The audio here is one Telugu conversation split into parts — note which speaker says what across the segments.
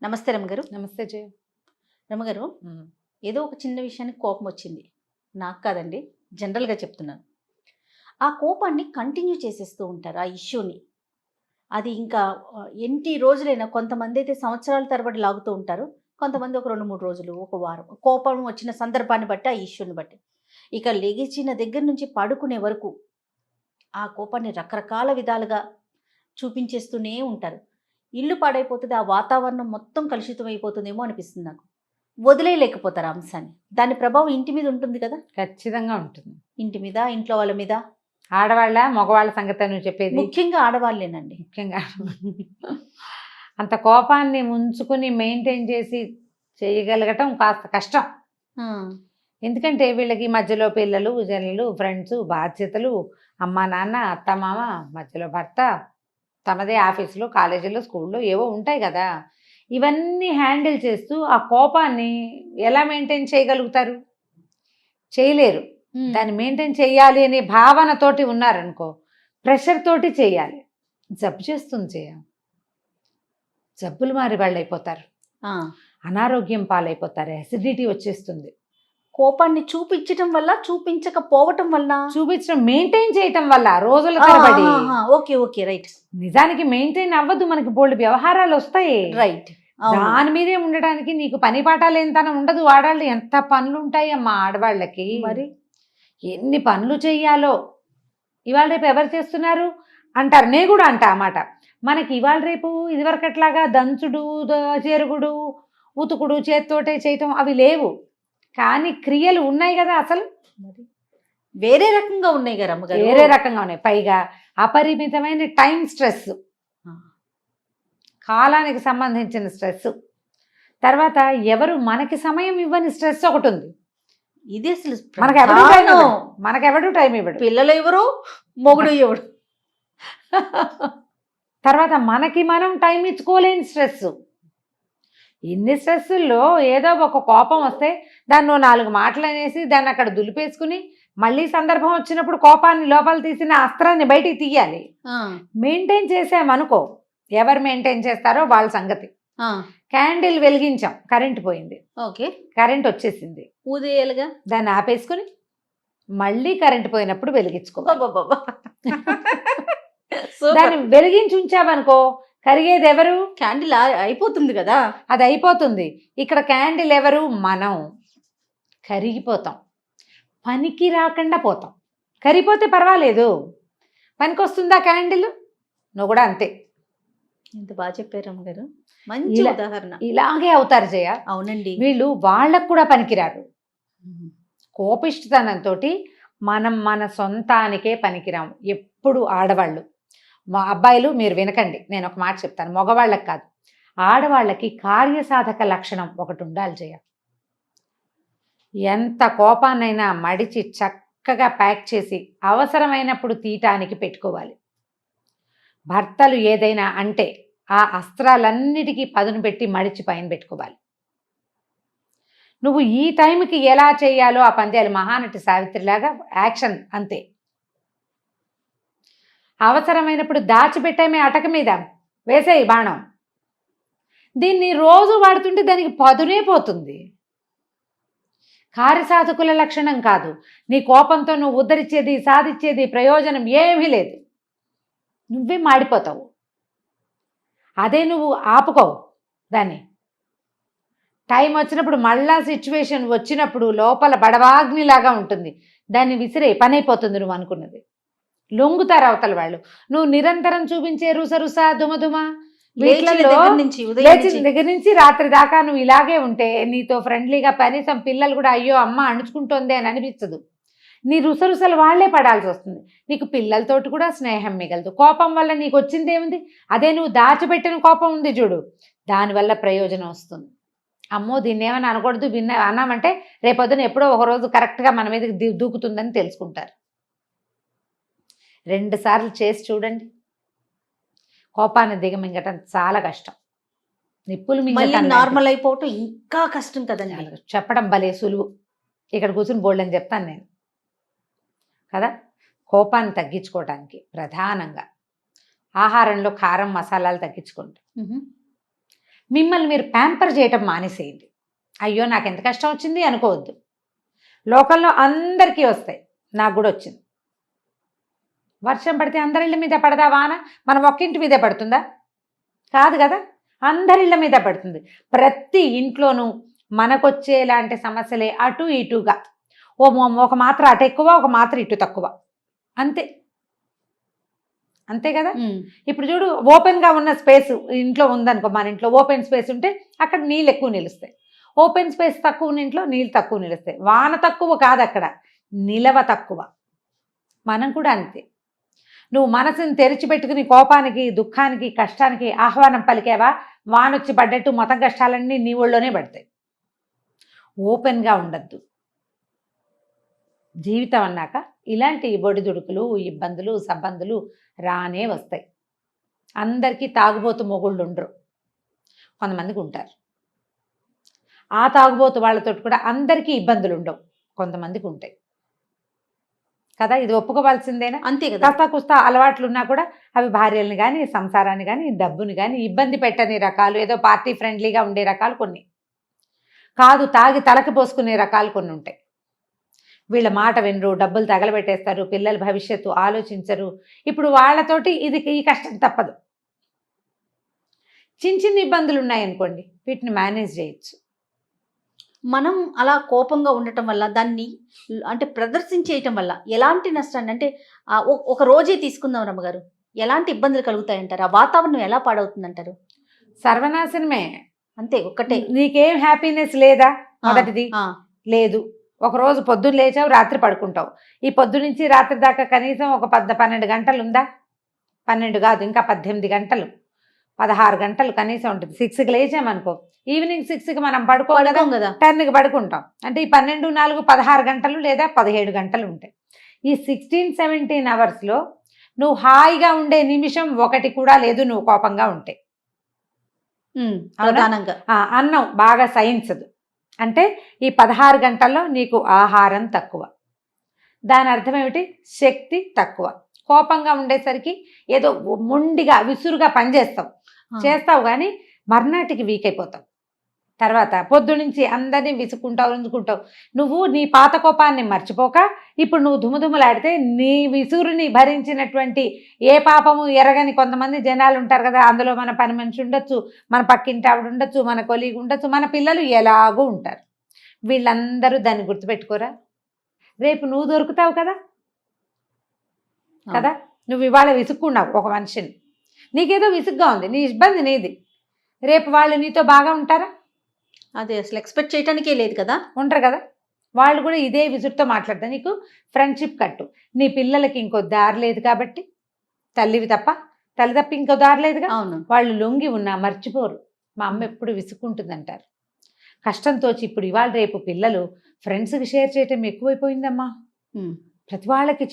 Speaker 1: నమస్తే రమగారు.
Speaker 2: నమస్తే జయ.
Speaker 1: రమగారు, ఏదో ఒక చిన్న విషయానికి కోపం వచ్చింది. నాకు కాదండి, జనరల్గా చెప్తున్నాను. ఆ కోపాన్ని కంటిన్యూ చేసేస్తూ ఉంటారు ఆ ఇష్యూని. అది ఇంకా ఎన్ని రోజులైనా, కొంతమంది అయితే సంవత్సరాల తరబడి లాగుతూ ఉంటారు, కొంతమంది ఒక 2-3 రోజులు, ఒక వారం. కోపం వచ్చిన సందర్భాన్ని బట్టి, ఆ ఇష్యూని బట్టి. ఇక లెగిచిన దగ్గర నుంచి పడుకునే వరకు ఆ కోపాన్ని రకరకాల విధాలుగా చూపించేస్తూనే ఉంటారు. ఇల్లు పాడైపోతుంది, ఆ వాతావరణం మొత్తం కలుషితం అయిపోతుందేమో అనిపిస్తుంది నాకు. వదిలేయలేకపోతారు ఆ అంశాన్ని. దాని ప్రభావం ఇంటి మీద ఉంటుంది కదా.
Speaker 2: ఖచ్చితంగా ఉంటుంది.
Speaker 1: ఇంటి మీద, ఇంట్లో వాళ్ళ మీద.
Speaker 2: ఆడవాళ్ళ మగవాళ్ళ సంగతి నువ్వు చెప్పేది?
Speaker 1: ముఖ్యంగా ఆడవాళ్ళేనండి.
Speaker 2: ముఖ్యంగా అంత కోపాన్ని ఉంచుకుని మెయింటైన్ చేసి చేయగలగటం కాస్త కష్టం. ఎందుకంటే వీళ్ళకి మధ్యలో పిల్లలు, జల్లలు, ఫ్రెండ్స్, బాధ్యతలు, అమ్మ నాన్న, అత్త మామ, మధ్యలో భర్త, తమదే ఆఫీసులో, కాలేజీలో, స్కూల్లో ఏవో ఉంటాయి కదా. ఇవన్నీ హ్యాండిల్ చేస్తూ ఆ కోపాన్ని ఎలా మెయింటైన్ చేయగలుగుతారు? చేయలేరు. దాన్ని మెయింటైన్ చేయాలి అనే భావనతోటి ఉన్నారనుకో, ప్రెషర్ తోటి చేయాలి. జబ్బు చేస్తుంది చేయ, జబ్బులు మారి వాళ్ళు అయిపోతారు, అనారోగ్యం పాలైపోతారు, అసిడిటీ వచ్చేస్తుంది.
Speaker 1: కోపాన్ని చూపించటం వల్ల, చూపించకపోవటం వల్ల,
Speaker 2: చూపించడం మెయింటైన్ చేయటం వల్ల రోజుల తరబడి.
Speaker 1: Okay okay, right.
Speaker 2: నిజానికి మెయింటైన్ అవ్వదు, మనకి బోల్డ్ వ్యవహారాలు వస్తాయి.
Speaker 1: రైట్.
Speaker 2: దాని మీదే ఉండడానికి నీకు పని పాఠాలు ఎంతనం ఉండదు. ఆడవాళ్ళు ఎంత పనులు ఉంటాయి అమ్మా ఆడవాళ్ళకి, మరి ఎన్ని పనులు చెయ్యాలో. ఇవాళ రేపు ఎవరు చేస్తున్నారు అంటారు, నేను కూడా అంటా అన్నమాట. మనకి ఇవాళ రేపు ఇదివరకట్లాగా దంచుడు, చెరుగుడు, ఉతుకుడు, చేత్తోటే చేయటం అవి లేవు. కానీ క్రియలు ఉన్నాయి కదా. అసలు
Speaker 1: వేరే రకంగా ఉన్నాయి కదా అమ్మగారు,
Speaker 2: వేరే రకంగా ఉన్నాయి. పైగా అపరిమితమైన టైం స్ట్రెస్, కాలానికి సంబంధించిన స్ట్రెస్. తర్వాత ఎవరు మనకి సమయం ఇవ్వని స్ట్రెస్ ఒకటి ఉంది.
Speaker 1: ఇది అసలు
Speaker 2: మనకెవడు టైం ఇవ్వడు.
Speaker 1: పిల్లలు ఎవరు, మొగుడు ఎవడు.
Speaker 2: తర్వాత మనకి మనం టైం ఇచ్చుకోలేని స్ట్రెస్. ఇన్ని స్ట్రెస్సుల్లో ఏదో ఒక కోపం వస్తే దాన్ని 4 మాటలు అనేసి దాన్ని అక్కడ దులిపేసుకుని మళ్ళీ సందర్భం వచ్చినప్పుడు కోపాన్ని లోపల తీసిన అస్త్రాన్ని బయటికి తీయాలి. మెయింటైన్ చేసామనుకో, ఎవరు మెయింటైన్ చేస్తారో వాళ్ళ సంగతి. క్యాండిల్ వెలిగించాం, కరెంట్ పోయింది,
Speaker 1: ఓకే,
Speaker 2: కరెంట్ వచ్చేసింది,
Speaker 1: ఊదేయాలిగా.
Speaker 2: దాన్ని ఆపేసుకుని మళ్ళీ కరెంట్ పోయినప్పుడు వెలిగించుకో. దాన్ని వెలిగించి ఉంచామనుకో, కరిగేది ఎవరు?
Speaker 1: క్యాండిల్ అయిపోతుంది కదా,
Speaker 2: అది అయిపోతుంది. ఇక్కడ క్యాండిల్ ఎవరు? మనం. కరిగిపోతాం, పనికి రాకుండా పోతాం. కరిగిపోతే పర్వాలేదు, పనికి వస్తుందా క్యాండిల్? నువ్వు కూడా అంతే.
Speaker 1: ఎంత బాగా చెప్పారు అమ్మగారు, మంచి ఉదాహరణ.
Speaker 2: ఇలాగే అవుతారు జయ.
Speaker 1: అవునండి,
Speaker 2: వీళ్ళు వాళ్ళకు కూడా పనికిరారు. కోపిష్టతనంతో మనం మన సొంతానికే పనికిరాము ఎప్పుడు. ఆడవాళ్ళు, మా అబ్బాయిలు మీరు వినకండి, నేను ఒక మాట చెప్తాను, మగవాళ్ళకి కాదు, ఆడవాళ్ళకి కార్యసాధక లక్షణం ఒకటి ఉండాలి జయ. ఎంత కోపాన్నైనా మడిచి చక్కగా ప్యాక్ చేసి అవసరమైనప్పుడు తీయటానికి పెట్టుకోవాలి. భర్తలు ఏదైనా అంటే ఆ అస్త్రాలన్నిటికీ పదును పెట్టి మడిచి పైన పెట్టుకోవాలి. నువ్వు ఈ టైంకి ఎలా చేయాలో ఆ పందేలు. మహానటి సావిత్రిలాగా యాక్షన్ అంతే. అవసరమైనప్పుడు దాచిపెట్టామే అటక మీద వేసేయి బాణం. దీన్ని రోజు వాడుతుంటే దానికి పదునే పోతుంది. కార్యసాధకుల లక్షణం కాదు. నీ కోపంతో నువ్వు ఉద్ధరించేది, సాధించేది ప్రయోజనం ఏమీ లేదు. నువ్వే మాడిపోతావు. అదే నువ్వు ఆపుకోవు దాన్ని. టైం వచ్చినప్పుడు, మళ్ళా సిచ్యువేషన్ వచ్చినప్పుడు లోపల బడవాగ్నిలాగా ఉంటుంది, దాన్ని విసిరే పని అయిపోతుంది నువ్వు అనుకున్నది. లొంగుతారు అవతల వాళ్ళు. నువ్వు నిరంతరం చూపించే రుసరుస, దుమదుమ, లేచిన దగ్గర నుంచి రాత్రి దాకా నువ్వు ఇలాగే ఉంటే నీతో ఫ్రెండ్లీగా కనీసం పిల్లలు కూడా అయ్యో అమ్మ అణుచుకుంటోంది అని అనిపించదు. నీ రుసరుసలు వాళ్లే పడాల్సి వస్తుంది. నీకు పిల్లలతోటి కూడా స్నేహం మిగలదు. కోపం వల్ల నీకు వచ్చింది ఏముంది? అదే నువ్వు దాచిపెట్టిన కోపం ఉంది చూడు, దానివల్ల ప్రయోజనం వస్తుంది. అమ్మో దీన్ని ఏమని అనకూడదు, అన్నామంటే రేపొద్దున ఎప్పుడో ఒకరోజు కరెక్ట్గా మన మీదకి దూకుతుందని తెలుసుకుంటారు. 2 సార్లు చేసి చూడండి, కోపాన్ని దిగమింగటం చాలా కష్టం. నిప్పులు మింగటం
Speaker 1: నార్మల్ అయిపోవటం ఇంకా కష్టం కదండి.
Speaker 2: చెప్పడం భలే సులువు, ఇక్కడ కూర్చుని బోల్డని చెప్తాను నేను కదా. కోపాన్ని తగ్గించుకోవడానికి ప్రధానంగా ఆహారంలో కారం, మసాలాలు తగ్గించుకుంటాం. మిమ్మల్ని మీరు ప్యాంపర్ చేయటం మానేసేయండి. అయ్యో నాకు ఎంత కష్టం వచ్చింది అనుకోవద్దు. లోకంలో అందరికీ వస్తాయి, నాకు కూడా వచ్చింది. వర్షం పడితే అందరిళ్ళ మీద పడదా వాన? మనం ఒక్కింటి మీదే పడుతుందా? కాదు కదా, అందరిళ్ళ మీద పడుతుంది. ప్రతి ఇంట్లోనూ మనకొచ్చేలాంటి సమస్యలే అటు ఇటుగా, ఒక మాత్ర అటు ఎక్కువ, ఒక మాత్ర ఇటు తక్కువ, అంతే. అంతే కదా. ఇప్పుడు చూడు, ఓపెన్గా ఉన్న స్పేస్ ఇంట్లో ఉందనుకో, మన ఇంట్లో ఓపెన్ స్పేస్ ఉంటే అక్కడ నీళ్ళు ఎక్కువ నిలుస్తాయి. ఓపెన్ స్పేస్ తక్కువ ఉన్న ఇంట్లో నీళ్ళు తక్కువ నిలుస్తాయి. వాన తక్కువ కాదు, అక్కడ నిలవ తక్కువ. మనం కూడా అంతే. నువ్వు మనసుని తెరిచిపెట్టుకుని కోపానికి, దుఃఖానికి, కష్టానికి ఆహ్వానం పలికావా, వానొచ్చి పడ్డట్టు మొత్తం కష్టాలన్నీ నీ ఒళ్ళోనే పడతాయి. ఓపెన్గా ఉండద్దు. జీవితం అన్నాక ఇలాంటి బొడిదుడుకులు, ఇబ్బందులు, సబ్బందులు రానే వస్తాయి. అందరికీ తాగుబోతు మొగుళ్ళు ఉండరు, కొంతమందికి ఉంటారు. ఆ తాగుబోతు వాళ్ళతో కూడా అందరికీ ఇబ్బందులు ఉండవు, కొంతమందికి ఉంటాయి కదా. ఇది ఒప్పుకోవాల్సిందేనా?
Speaker 1: అంతే కదా.
Speaker 2: కాస్త కుస్తా అలవాట్లు ఉన్నా కూడా అవి భార్యల్ని కానీ, సంసారాన్ని కానీ, డబ్బుని కానీ ఇబ్బంది పెట్టని రకాలు, ఏదో పార్టీ ఫ్రెండ్లీగా ఉండే రకాలు కొన్ని, కాదు తాగి తలకి పోసుకునే రకాలు కొన్ని ఉంటాయి. వీళ్ళ మాట వినరు, డబ్బులు తగలబెట్టేస్తారు, పిల్లల భవిష్యత్తు ఆలోచించరు. ఇప్పుడు వాళ్ళతోటి ఈ కష్టం తప్పదు. చిన్న చిన్న ఇబ్బందులు ఉన్నాయనుకోండి, వీటిని మేనేజ్ చేయొచ్చు.
Speaker 1: మనం అలా కోపంగా ఉండటం వల్ల, దాన్ని అంటే ప్రదర్శించేయటం వల్ల ఎలాంటి నష్టాన్ని, అంటే ఒక రోజే తీసుకుందాం రమ్మగారు, ఎలాంటి ఇబ్బందులు కలుగుతాయంటారు? ఆ వాతావరణం ఎలా పాడవుతుందంటారు?
Speaker 2: సర్వనాశనమే.
Speaker 1: అంతే, ఒక్కటే.
Speaker 2: నీకేం హ్యాపీనెస్ లేదా? మొదటిది లేదు. ఒకరోజు పొద్దున్న లేచావు, రాత్రి పడుకుంటావు. ఈ పొద్దు నుంచి రాత్రి దాకా కనీసం ఒక 12 గంటలు ఉందా? 12 కాదు, ఇంకా 18 గంటలు, 16 గంటలు కనీసం ఉంటుంది. 6కి లేచామనుకో, ఈవినింగ్ 6కి మనం పడుకోగలం కదా, 10కి పడుకుంటాం. అంటే ఈ 12, 4, 16 గంటలు లేదా 17 గంటలు ఉంటాయి. ఈ 16-17 అవర్స్లో నువ్వు హాయిగా ఉండే నిమిషం ఒకటి కూడా లేదు, నువ్వు కోపంగా ఉంటే.
Speaker 1: ప్రధానంగా
Speaker 2: అన్నం బాగా సహించదు. అంటే ఈ 16 గంటల్లో నీకు ఆహారం తక్కువ. దాని అర్థం ఏమిటి? శక్తి తక్కువ. కోపంగా ఉండేసరికి ఏదో మొండిగా, విసురుగా చేస్తావు కానీ మర్నాటికి వీక్ అయిపోతావు. తర్వాత పొద్దునుంచి అందరినీ విసుకుంటావు. నువ్వు నీ పాత కోపాన్ని మర్చిపోక ఇప్పుడు నువ్వు దుమ్ములాడితే నీ విసురుని భరించినటువంటి ఏ పాపము ఎరగని కొంతమంది జనాలు ఉంటారు కదా. అందులో మన పని మనిషి ఉండొచ్చు, మన పక్కింటి ఆవిడ ఉండొచ్చు, మన కొలీగ్ ఉండొచ్చు, మన పిల్లలు ఎలాగూ ఉంటారు. వీళ్ళందరూ దాన్ని గుర్తుపెట్టుకోరా? రేపు నువ్వు దొరుకుతావు కదా. నువ్వు ఇవాళ విసుక్కున్నావు ఒక మనిషిని, నీకేదో విసుగ్గా ఉంది, నీ ఇబ్బంది నీది. రేపు వాళ్ళు నీతో బాగా ఉంటారా?
Speaker 1: అది అసలు ఎక్స్పెక్ట్ చేయడానికే లేదు కదా.
Speaker 2: ఉంటారు కదా. వాళ్ళు కూడా ఇదే విసురుతో మాట్లాడతారు. నీకు ఫ్రెండ్షిప్ కట్టు. నీ పిల్లలకి ఇంకో దారి లేదు కాబట్టి, తల్లి తప్ప ఇంకో దారి లేదుగా. వాళ్ళు లొంగి ఉన్నా మర్చిపోరు. మా అమ్మ ఎప్పుడు విసుక్కుంటుందంటారు. కష్టంతో ఇప్పుడు ఇవాళ రేపు పిల్లలు ఫ్రెండ్స్కి షేర్ చేయటం ఎక్కువైపోయిందమ్మా. ప్రతి వాళ్ళకి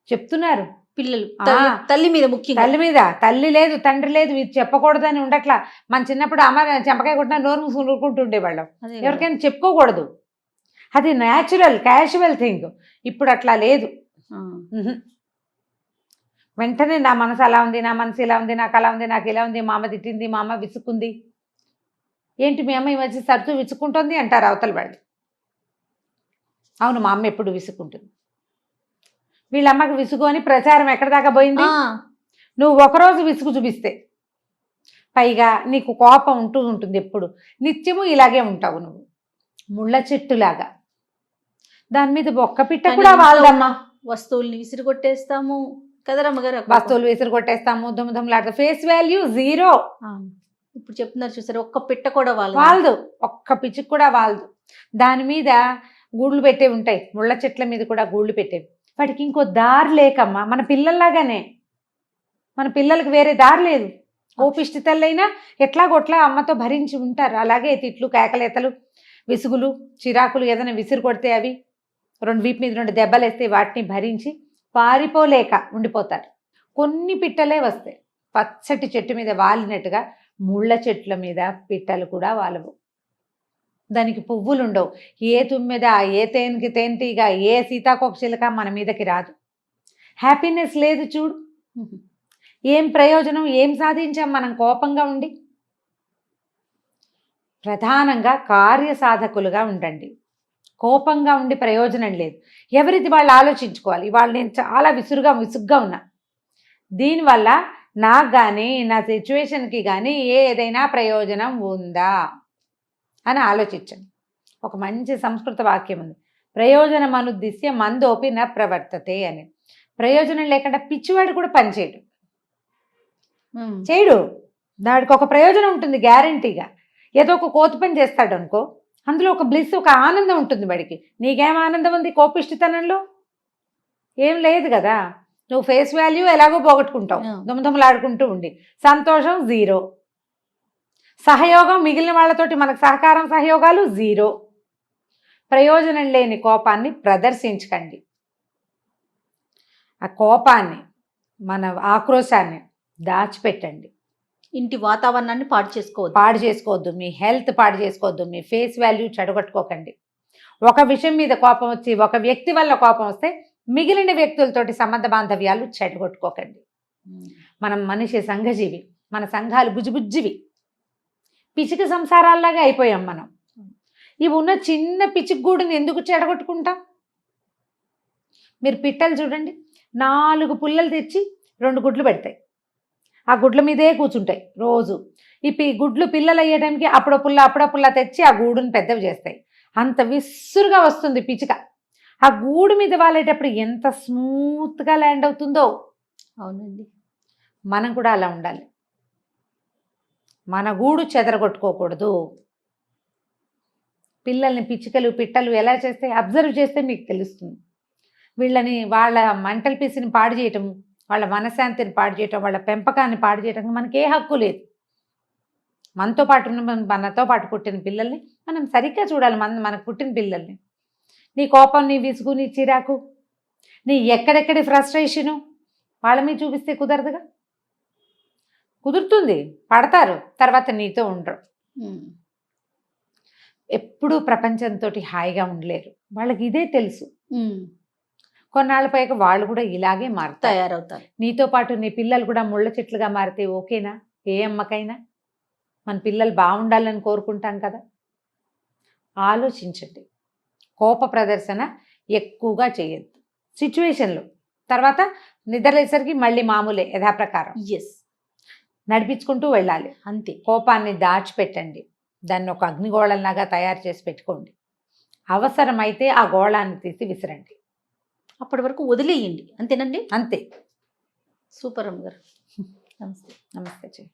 Speaker 2: చెప్తున్నారు
Speaker 1: పిల్లలు. తల్లి మీద ముఖ్యంగా,
Speaker 2: తల్లి లేదు, తండ్రి లేదు, ఇది చెప్పకూడదని ఉండట్లా. మన చిన్నప్పుడు అమ్మ చెంపకాయ కొట్టినా నోరు మూసుకుని ఊరుకుంటుండేవాళ్ళం. ఎవరికైనా చెప్పుకోకూడదు, అది న్యాచురల్ క్యాజువల్ థింగ్. ఇప్పుడు అట్లా లేదు. వెంటనే నా మనసు అలా ఉంది, నా మనసు ఇలా ఉంది, నాకు అలా ఉంది, నాకు ఇలా ఉంది, మా అమ్మ తిట్టింది, మా అమ్మ విసుక్కుంది. ఏంటి మీ అమ్మ ఈ మధ్య తరచూ విసుక్కుంటుంది అంటారు అవతల వాళ్ళు. అవును, మా అమ్మ ఎప్పుడు విసుక్కుంటుంది. వీళ్ళమ్మకి విసుగు అని ప్రచారం ఎక్కడ దాకా పోయింది. నువ్వు ఒకరోజు విసుగు చూపిస్తే, పైగా నీకు కోపం ఉంటుంది ఎప్పుడు, నిత్యము ఇలాగే ఉంటావు నువ్వు, ముళ్ళ చెట్టులాగా. దాని మీద ఒక్క పిట్ట కూడా వాళ్ళదమ్మా.
Speaker 1: వస్తువుల్ని విసిరి కొట్టేస్తాము కదా రమ్మగారు,
Speaker 2: వస్తువులు విసిరి కొట్టేస్తాము, దుమ్ములాడతాం, ఫేస్ వాల్యూ 0.
Speaker 1: ఇప్పుడు చెప్తున్నారు చూసారు, ఒక్క పిట్ట కూడా
Speaker 2: వాళ్ళదు, ఒక్క పిచ్చికి కూడా వాళ్ళదు. దాని మీద గూళ్ళు పెట్టే ఉంటాయి, ముళ్ళ చెట్ల మీద కూడా గూళ్ళు పెట్టేవి. వాటికి ఇంకో దారి లేకమ్మా. మన పిల్లల్లాగానే, మన పిల్లలకి వేరే దారి లేదు. ఓపిష్టి తల్లైనా ఎట్లాగొట్లా అమ్మతో భరించి ఉంటారు. అలాగే తిట్లు, కేకలేతలు, విసుగులు, చిరాకులు, ఏదైనా విసిరు కొడితే అవి వీపు మీద 2 దెబ్బలు వేస్తే వాటిని భరించి పారిపోలేక ఉండిపోతారు. కొన్ని పిట్టలే వస్తాయి, పచ్చటి చెట్టు మీద వాలినట్టుగా. ముళ్ళ చెట్ల మీద పిట్టలు కూడా వాలవు. దానికి పువ్వులు ఉండవు. ఏ తుమ్మెద, ఏ తేనెటీగ, ఏ సీతాకోకచిలుక మన మీదకి రాదు. హ్యాపీనెస్ లేదు చూడు. ఏం ప్రయోజనం, ఏం సాధించాం మనం కోపంగా ఉండి? ప్రధానంగా కార్యసాధకులుగా ఉండండి. కోపంగా ఉండి ప్రయోజనం లేదు. ఎవరిది వాళ్ళు ఆలోచించుకోవాలి. ఇవాళ నేను చాలా విసుగ్గా ఉన్నా, దీనివల్ల నాకు కానీ నా సిచ్యువేషన్కి కానీ ఏదైనా ప్రయోజనం ఉందా అని ఆలోచించండి. ఒక మంచి సంస్కృత వాక్యం ఉంది, ప్రయోజనం అనుద్దిశ్య మందోపి న ప్రవర్తతే అని. ప్రయోజనం లేకుండా పిచ్చివాడు కూడా పనిచేయడు, చేయడు. దానికి ఒక ప్రయోజనం ఉంటుంది గ్యారంటీగా. ఏదో ఒక కోతి పని చేస్తాడు అనుకో, అందులో ఒక బ్లిస్, ఒక ఆనందం ఉంటుంది వాడికి. నీకేం ఆనందం ఉంది కోపిష్టితనంలో? ఏం లేదు కదా. నువ్వు ఫేస్ వాల్యూ ఎలాగో పోగొట్టుకుంటావు, దుమదుమలాడుకుంటూ ఉండి. సంతోషం జీరో, సహయోగం మిగిలిన వాళ్ళతోటి మనకు సహకారం సహయోగాలు జీరో. ప్రయోజనం లేని కోపాన్ని ప్రదర్శించకండి. ఆ కోపాన్ని, మన ఆక్రోశాన్ని దాచిపెట్టండి.
Speaker 1: ఇంటి వాతావరణాన్ని
Speaker 2: పాడు చేసుకోవద్దు, మీ హెల్త్ పాడు చేసుకోవద్దు, మీ ఫేస్ వాల్యూ చెడగొట్టుకోకండి. ఒక విషయం మీద కోపం వచ్చి, ఒక వ్యక్తి వల్ల కోపం వస్తే మిగిలిన వ్యక్తులతోటి సంబంధ బాంధవ్యాలు చెడగొట్టుకోకండి. మనం మనిషి సంఘజీవి, మన సంఘాలు బుజ్జిబుజ్జివి, పిచ్చిక సంసారాల్లాగా అయిపోయాం మనం. ఇవి ఉన్న చిన్న పిచ్చిగూడుని ఎందుకు చెడగొట్టుకుంటాం? మీరు పిట్టలు చూడండి, 4 పుల్లలు తెచ్చి 2 గుడ్లు పెడతాయి, ఆ గుడ్ల మీదే కూర్చుంటాయి రోజు. ఈ గుడ్లు పిల్లలు అయ్యే టైంకి అప్పుడో పుల్ల తెచ్చి ఆ గూడుని పెద్దవి చేస్తాయి. అంత విసురుగా వస్తుంది పిచ్చిక. ఆ గూడు మీద వాలేటప్పుడు ఎంత స్మూత్గా ల్యాండ్ అవుతుందో.
Speaker 1: అవునండి,
Speaker 2: మనం కూడా అలా ఉండాలి. మన గూడు చెదరగొట్టుకోకూడదు. పిల్లల్ని పిచ్చికలు పిట్టలు ఎలా చేస్తే అబ్జర్వ్ చేస్తే మీకు తెలుస్తుంది. వీళ్ళని, వాళ్ళ మెంటల్ పీస్ని పాడు చేయటం, వాళ్ళ మనశ్శాంతిని పాడు చేయటం, వాళ్ళ పెంపకాన్ని పాడు చేయటం మనకే హక్కు లేదు. మనతో పాటు పుట్టిన పిల్లల్ని మనం సరిగ్గా చూడాలి. మనకు పుట్టిన పిల్లల్ని. నీ కోపం, నీ విసుగు, నీ చిరాకు, నీ ఎక్కడెక్కడి ఫ్రస్ట్రేషను వాళ్ళ మీద చూపిస్తే కుదరదుగా. కుదురుతుంది, పడతారు, తర్వాత నీతో ఉండరు. ఎప్పుడూ ప్రపంచంతో హాయిగా ఉండలేరు. వాళ్ళకి ఇదే తెలుసు. కొన్నాళ్ళపైకి వాళ్ళు కూడా ఇలాగే
Speaker 1: తయారవుతారు.
Speaker 2: నీతో పాటు నీ పిల్లలు కూడా ముళ్ళ చెట్లుగా మారితే ఓకేనా? ఏ అమ్మకైనా మన పిల్లలు బాగుండాలని కోరుకుంటాం కదా. ఆలోచించండి. కోప ప్రదర్శన ఎక్కువగా చేయొద్దు సిచ్యువేషన్లో. తర్వాత నిద్రలేసరికి మళ్ళీ మామూలే, యథాప్రకారం నడిపించుకుంటూ వెళ్ళాలి అంతే. కోపాన్ని దాచిపెట్టండి, దాన్ని ఒక అగ్నిగోళంలాగా తయారు చేసి పెట్టుకోండి. అవసరమైతే ఆ గోళాన్ని తీసి విసిరండి,
Speaker 1: అప్పటి వరకు వదిలేయండి. అంతేనండి?
Speaker 2: అంతే.
Speaker 1: సూపర్ అమ్మ గారు. నమస్తే.
Speaker 2: నమస్తే.